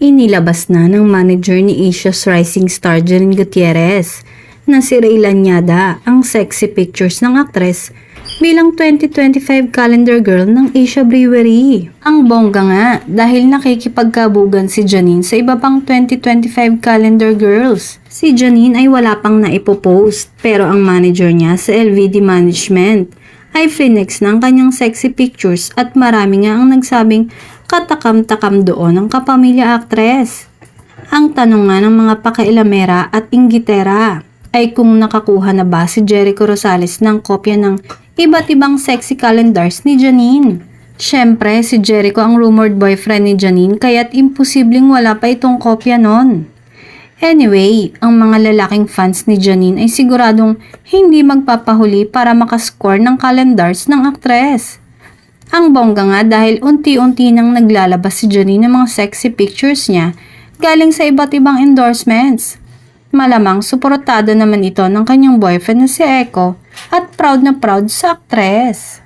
Inilabas na ng manager ni Asia's rising star Janine Gutierrez na si Raylan Nyada ang sexy pictures ng aktres bilang 2025 calendar girl ng Asia Brewery. Ang bongga nga dahil nakikipagkabugan si Janine sa iba pang 2025 calendar girls. Si Janine ay wala pang naipopost pero ang manager niya sa LVD Management ay flinex ng kanyang sexy pictures at marami nga ang nagsabing katakam-takam doon ang kapamilya aktres. Ang tanong nga ng mga pakailamera at inggitera ay kung nakakuha na ba si Jericho Rosales ng kopya ng iba't ibang sexy calendars ni Janine. Siyempre, si Jericho ang rumored boyfriend ni Janine kaya't imposibleng wala pa itong kopya nun. Anyway, ang mga lalaking fans ni Janine ay siguradong hindi magpapahuli para makascore ng calendars ng aktres. Ang bongga nga dahil unti-unti nang naglalabas si Janine ng mga sexy pictures niya galing sa iba't ibang endorsements. Malamang suportado naman ito ng kanyang boyfriend na si Echo at proud na proud sa aktres.